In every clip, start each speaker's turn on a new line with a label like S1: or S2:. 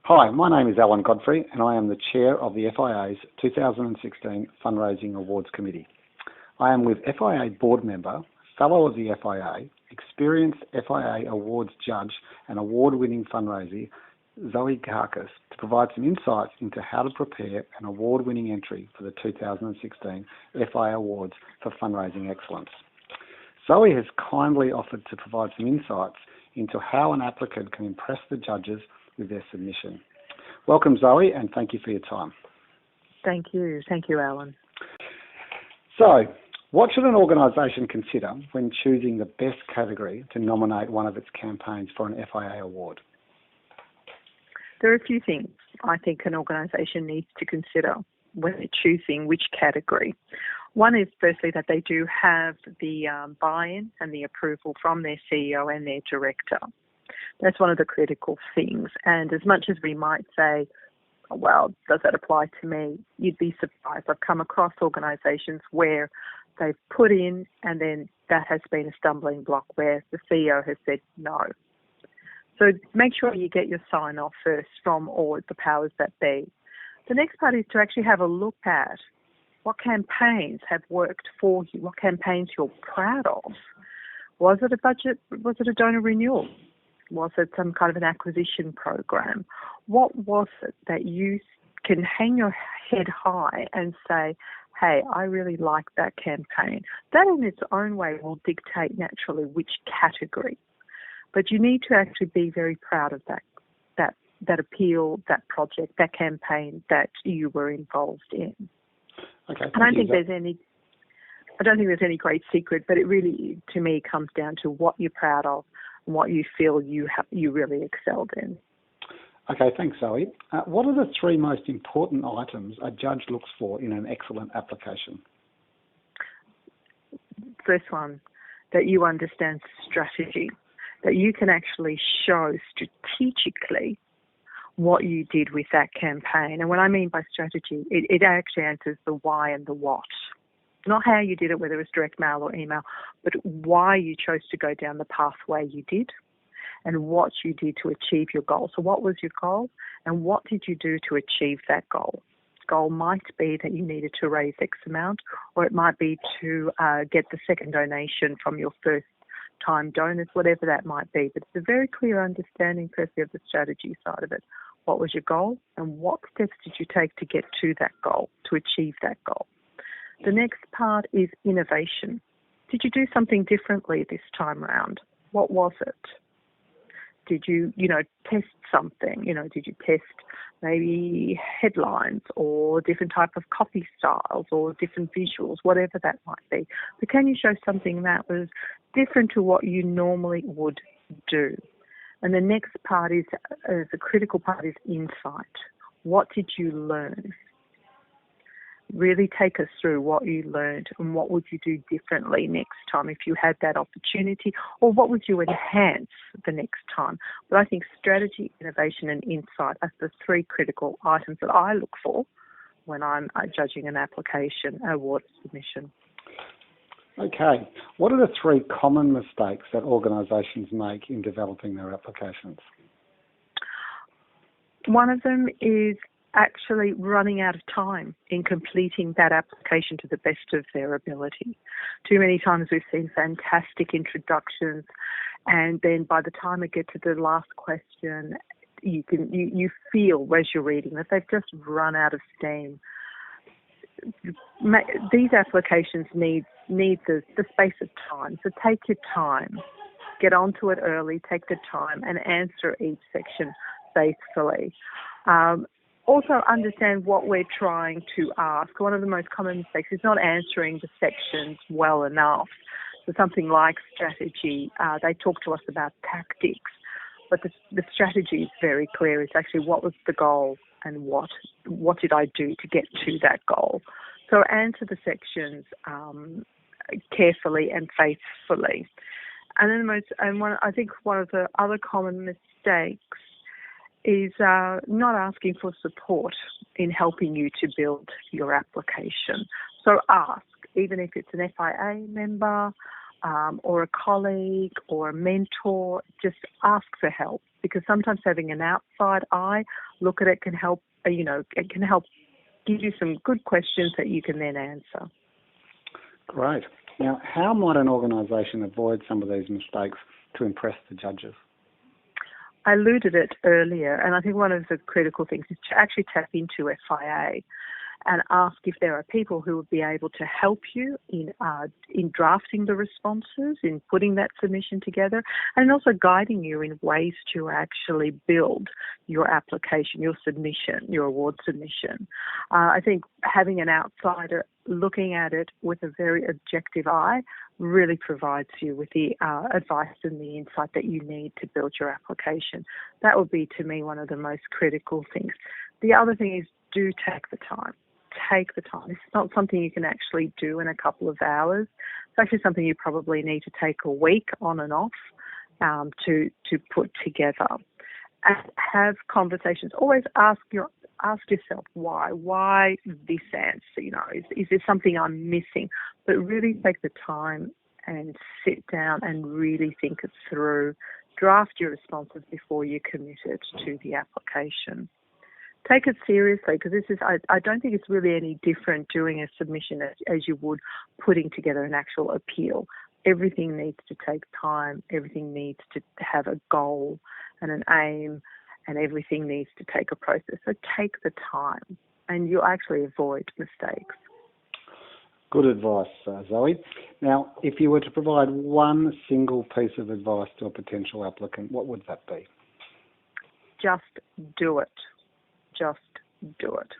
S1: Hi, my name is Alan Godfrey and I am the Chair of the FIA's 2016 Fundraising Awards Committee. I am with FIA Board Member, Fellow of the FIA, experienced FIA Awards Judge and award-winning fundraiser, Zoe Karkas, to provide some insights into how to prepare an award-winning entry for the 2016 FIA Awards for Fundraising Excellence. Zoe has kindly offered to provide some insights into how an applicant can impress the judges with their submission. Welcome, Zoe, and thank you for your time.
S2: Thank you. Thank you, Alan.
S1: So, what should an organisation consider when choosing the best category to nominate one of its campaigns for an FIA award?
S2: There are a few things I think an organisation needs to consider when they're choosing which category. One is firstly that they do have the buy-in and the approval from their CEO and their director. That's one of the critical things. And as much as we might say, well, does that apply to me? You'd be surprised. I've come across organisations where they've put in and then that has been a stumbling block where the CEO has said no. So make sure you get your sign-off first from all the powers that be. The next part is to actually have a look at what campaigns have worked for you, what campaigns you're proud of. Was it a budget? Was it a donor renewal? Was it some kind of an acquisition program? What was it that you can hang your head high and say, hey, I really like that campaign? That in its own way will dictate naturally which category. But you need to actually be very proud of that appeal, that project, that campaign that you were involved in.
S1: Okay.
S2: I don't think there's any great secret, but it really, to me, comes down to what you're proud of and what you feel you really excelled in.
S1: Okay, thanks, Zoe. What are the three most important items a judge looks for in an excellent application?
S2: First one, that you understand strategy, that you can actually show strategically what you did with that campaign. And what I mean by strategy, it actually answers the why and the what. Not how you did it, whether it was direct mail or email, but why you chose to go down the pathway you did and what you did to achieve your goal. So what was your goal and what did you do to achieve that goal? Goal might be that you needed to raise X amount, or it might be to get the second donation from your first time donors, whatever that might be. But it's a very clear understanding, firstly, of the strategy side of it. What was your goal and what steps did you take to get to that goal, to achieve that goal? The next part is innovation. Did you do something differently this time around? What was it? Did you, test something? Did you test maybe headlines or different type of copy styles or different visuals, whatever that might be? But can you show something that was different to what you normally would do? And the next part is, the critical part is insight. What did you learn? Really take us through what you learned and what would you do differently next time if you had that opportunity, or what would you enhance the next time? But I think strategy, innovation and insight are the three critical items that I look for when I'm judging an application, award submission.
S1: Okay. What are the three common mistakes that organisations make in developing their applications?
S2: One of them is actually running out of time in completing that application to the best of their ability. Too many times we've seen fantastic introductions, and then by the time we get to the last question, you feel as you're reading that they've just run out of steam. These applications need the space of time, so take your time. Get onto it early, take the time, and answer each section faithfully. Also understand what we're trying to ask. One of the most common mistakes is not answering the sections well enough. So something like strategy, they talk to us about tactics, but the strategy is very clear. It's actually what was the goal and what did I do to get to that goal. So answer the sections carefully and faithfully. And then I think one of the other common mistakes is not asking for support in helping you to build your application. So ask, even if it's an FIA member or a colleague or a mentor, just ask for help. because sometimes having an outside eye look at it can help, it can help give you some good questions that you can then answer.
S1: Great. Now, how might an organisation avoid some of these mistakes to impress the judges?
S2: I alluded it earlier, and I think one of the critical things is to actually tap into FIA and ask if there are people who would be able to help you in drafting the responses, in putting that submission together, and also guiding you in ways to actually build your application, your submission, your award submission. I think having an outsider looking at it with a very objective eye really provides you with the advice and the insight that you need to build your application. That would be, to me, one of the most critical things. The other thing is, do take the time. Take the time. It's not something you can actually do in a couple of hours. It's actually something you probably need to take a week on and off to put together. And have conversations. Always ask yourself why this answer. Is there something I'm missing? But really take the time and sit down and really think it through. Draft your responses before you commit it to the application. Take it seriously, because I don't think it's really any different doing a submission as you would putting together an actual appeal. Everything needs to take time, everything needs to have a goal and an aim, and everything needs to take a process. So take the time and you'll actually avoid mistakes.
S1: Good advice, Zoe. Now, if you were to provide one single piece of advice to a potential applicant, what would that be?
S2: Just do it. Just do it.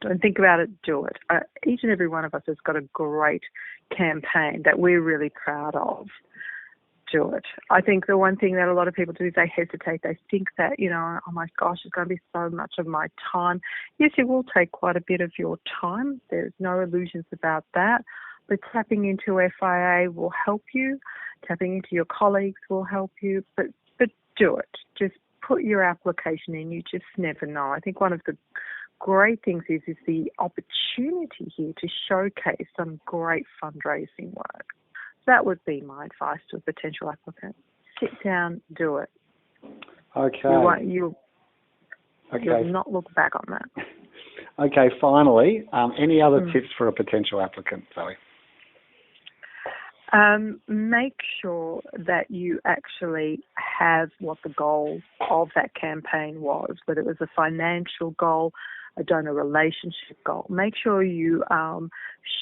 S2: Don't think about it, do it. Each and every one of us has got a great campaign that we're really proud of. Do it. I think the one thing that a lot of people do is they hesitate. They think that, oh my gosh, it's going to be so much of my time. Yes, it will take quite a bit of your time. There's no illusions about that. But tapping into FIA will help you. Tapping into your colleagues will help you. But do it. Just put your application in. You just never know. I think one of the great things is the opportunity here to showcase some great fundraising work. That would be my advice to a potential applicant. Sit down, do it.
S1: Okay.
S2: You'll not look back on that.
S1: Okay, finally, any other tips for a potential applicant, Zoe?
S2: Make sure that you actually have what the goal of that campaign was, whether it was a financial goal, a donor relationship goal. Make sure you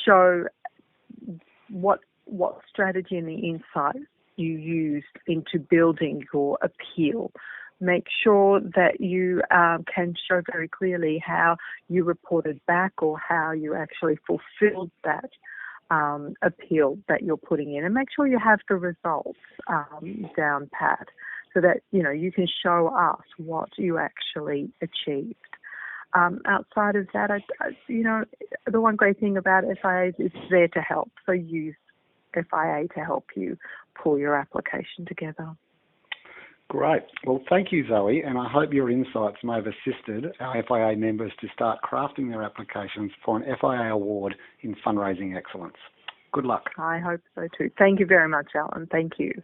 S2: show what strategy and the insight you used into building your appeal. Make sure that you can show very clearly how you reported back or how you actually fulfilled that appeal that you're putting in, and make sure you have the results down pat so that you can show us what you actually achieved. Outside of that, the one great thing about FIA is it's there to help. So use FIA to help you pull your application together.
S1: Great. Well, thank you, Zoe, and I hope your insights may have assisted our FIA members to start crafting their applications for an FIA award in fundraising excellence. Good luck.
S2: I hope so too. Thank you very much, Alan. Thank you.